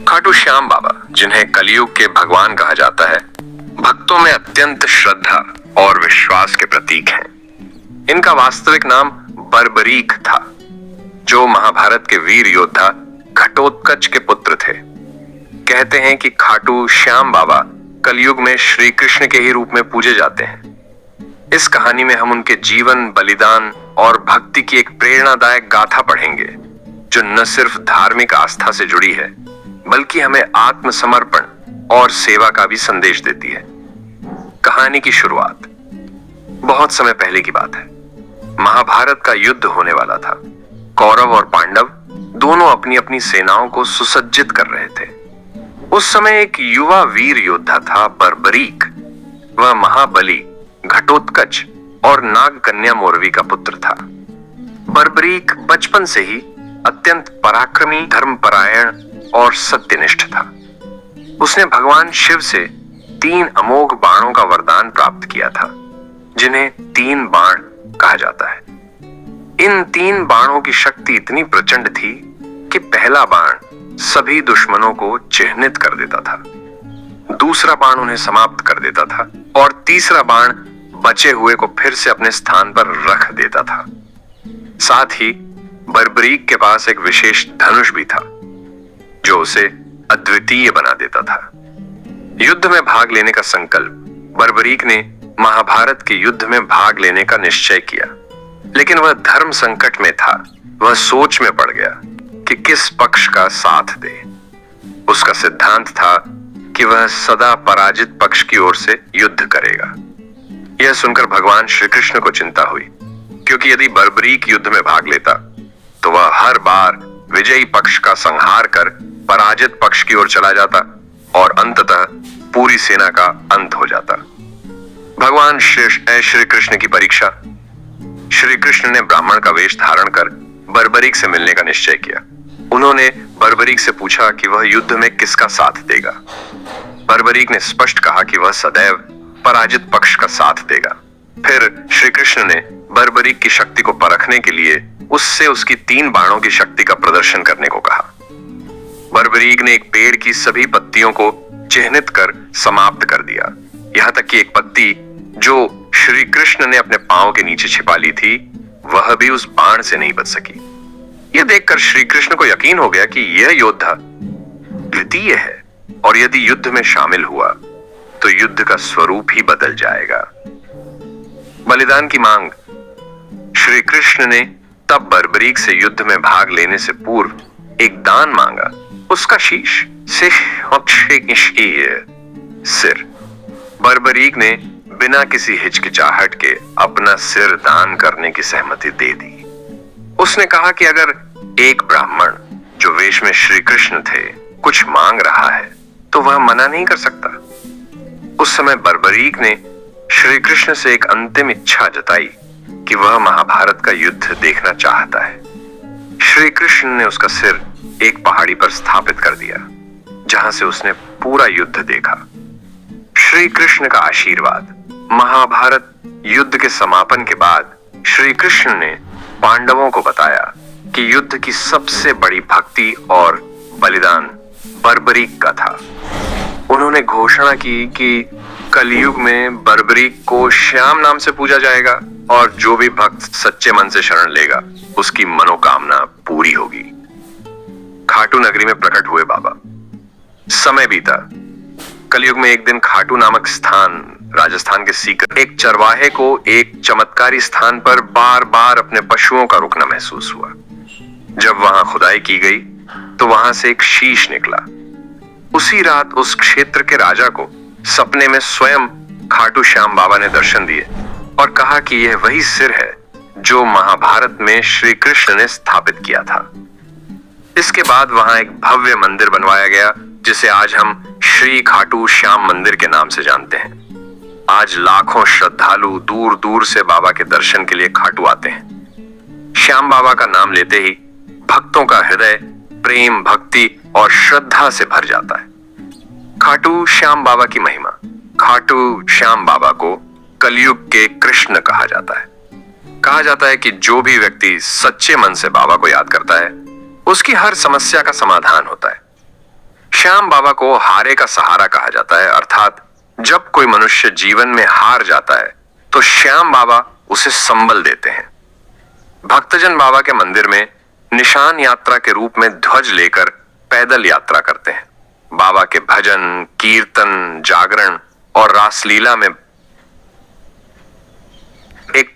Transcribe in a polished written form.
खाटू श्याम बाबा, जिन्हें कलयुग के भगवान कहा जाता है, भक्तों में अत्यंत श्रद्धा और विश्वास के प्रतीक हैं। इनका वास्तविक नाम बर्बरीक था, जो महाभारत के वीर योद्धा घटोत्कच के पुत्र थे। कहते हैं कि खाटू श्याम बाबा कलयुग में श्री कृष्ण के ही रूप में पूजे जाते हैं। इस कहानी में हम उनके जीवन, बलिदान और भक्ति की एक प्रेरणादायक गाथा पढ़ेंगे, जो न सिर्फ धार्मिक आस्था से जुड़ी है, बल्कि हमें आत्मसमर्पण और सेवा का भी संदेश देती है। कहानी की शुरुआत बहुत समय पहले की बात है। महाभारत का युद्ध होने वाला था। कौरव और पांडव दोनों अपनी अपनी सेनाओं को सुसज्जित कर रहे थे। उस समय एक युवा वीर योद्धा था, बर्बरीक। वह महाबली घटोत्कच और नाग कन्या मोरवी का पुत्र था। बर्बरीक बचपन से ही अत्यंत पराक्रमी, धर्मपरायण और सत्यनिष्ठ था। उसने भगवान शिव से 3 अमोघ बाणों का वरदान प्राप्त किया था, जिन्हें 3 बाण कहा जाता है। इन 3 बाणों की शक्ति इतनी प्रचंड थी कि पहला बाण सभी दुश्मनों को चिह्नित कर देता था, दूसरा बाण उन्हें समाप्त कर देता था और तीसरा बाण बचे हुए को फिर से अपने स्थान पर रख देता था। साथ ही बर्बरीक के पास एक विशेष धनुष भी था, जो उसे अद्वितीय बना देता था। युद्ध में भाग लेने का संकल्प बर्बरीक ने महाभारत के युद्ध में भाग लेने का निश्चय किया, लेकिन वह धर्म संकट में था। वह सोच में पड़ गया कि किस पक्ष का साथ दे। उसका सिद्धांत था कि वह सदा पराजित पक्ष की ओर से युद्ध करेगा। यह सुनकर भगवान श्री कृष्ण को चिंता हुई, क्योंकि यदि बर्बरीक युद्ध में भाग लेता तो वह हर बार विजयी पक्ष का संहार कर पराजित पक्ष की ओर चला जाता और अंततः पूरी सेना का अंत हो जाता। भगवान श्री कृष्ण की परीक्षा। श्री कृष्ण ने ब्राह्मण का वेश धारण कर बर्बरीक से मिलने का निश्चय किया। उन्होंने बर्बरीक से पूछा कि वह युद्ध में किसका साथ देगा। बर्बरीक ने स्पष्ट कहा कि वह सदैव पराजित पक्ष का साथ देगा। फिर श्री कृष्ण ने बर्बरीक की शक्ति को परखने के लिए उससे उसकी 3 बाणों की शक्ति का प्रदर्शन करने को कहा। बर्बरीक ने एक पेड़ की सभी पत्तियों को चिह्नित कर समाप्त कर दिया, यहां तक कि एक पत्ती जो श्री कृष्ण ने अपने पांव के नीचे छिपा ली थी, वह भी उस बाण से नहीं बच सकी। यह देखकर श्री कृष्ण को यकीन हो गया कि यह योद्धा द्वितीय है, और यदि युद्ध में शामिल हुआ तो युद्ध का स्वरूप ही बदल जाएगा। बलिदान की मांग। श्री कृष्ण ने तब बर्बरीक से युद्ध में भाग लेने से पूर्व एक दान मांगा, उसका शीश। सिर। बर्बरीक ने बिना किसी हिचकिचाहट के अपना सिर दान करने की सहमति दे दी। उसने कहा कि अगर एक ब्राह्मण जो वेश में श्री कृष्ण थे कुछ मांग रहा है तो वह मना नहीं कर सकता। उस समय बर्बरीक ने श्री कृष्ण से एक अंतिम इच्छा जताई कि वह महाभारत का युद्ध देखना चाहता है। श्री कृष्ण ने उसका सिर एक पहाड़ी पर स्थापित कर दिया, जहां से उसने पूरा युद्ध देखा। श्री कृष्ण का आशीर्वाद। महाभारत युद्ध के समापन के बाद श्री कृष्ण ने पांडवों को बताया कि युद्ध की सबसे बड़ी भक्ति और बलिदान बर्बरीक का था। उन्होंने घोषणा की कि कलयुग में बर्बरीक को श्याम नाम से पूजा जाएगा और जो भी भक्त सच्चे मन से शरण लेगा उसकी मनोकामना पूरी होगी। खाटू नगरी में प्रकट हुए बाबा। समय बीता। कलयुग में एक दिन खाटू नामक स्थान, राजस्थान के सीकर, एक चरवाहे को एक चमत्कारी स्थान पर बार बार अपने पशुओं का रुकना महसूस हुआ। जब वहां खुदाई की गई तो वहां से एक शीश निकला। उसी रात उस क्षेत्र के राजा को सपने में स्वयं खाटू श्याम बाबा ने दर्शन दिए और कहा कि यह वही सिर है जो महाभारत में श्री कृष्ण ने स्थापित किया था। इसके बाद वहां एक भव्य मंदिर बनवाया गया, जिसे आज हम श्री खाटू श्याम मंदिर के नाम से जानते हैं। आज लाखों श्रद्धालु दूर दूर से बाबा के दर्शन के लिए खाटू आते हैं। श्याम बाबा का नाम लेते ही भक्तों का हृदय प्रेम, भक्ति और श्रद्धा से भर जाता है। खाटू श्याम बाबा की महिमा। खाटू श्याम बाबा को कलयुग के कृष्ण कहा जाता है। कहा जाता है कि जो भी व्यक्ति सच्चे मन से बाबा को याद करता है, उसकी हर समस्या का समाधान होता है। श्याम बाबा को हारे का सहारा कहा जाता है, अर्थात जब कोई मनुष्य जीवन में हार जाता है तो श्याम बाबा उसे संबल देते हैं। भक्तजन बाबा के मंदिर में निशान यात्रा के रूप में ध्वज लेकर पैदल यात्रा करते हैं। बाबा के भजन, कीर्तन, जागरण और रासलीला में एक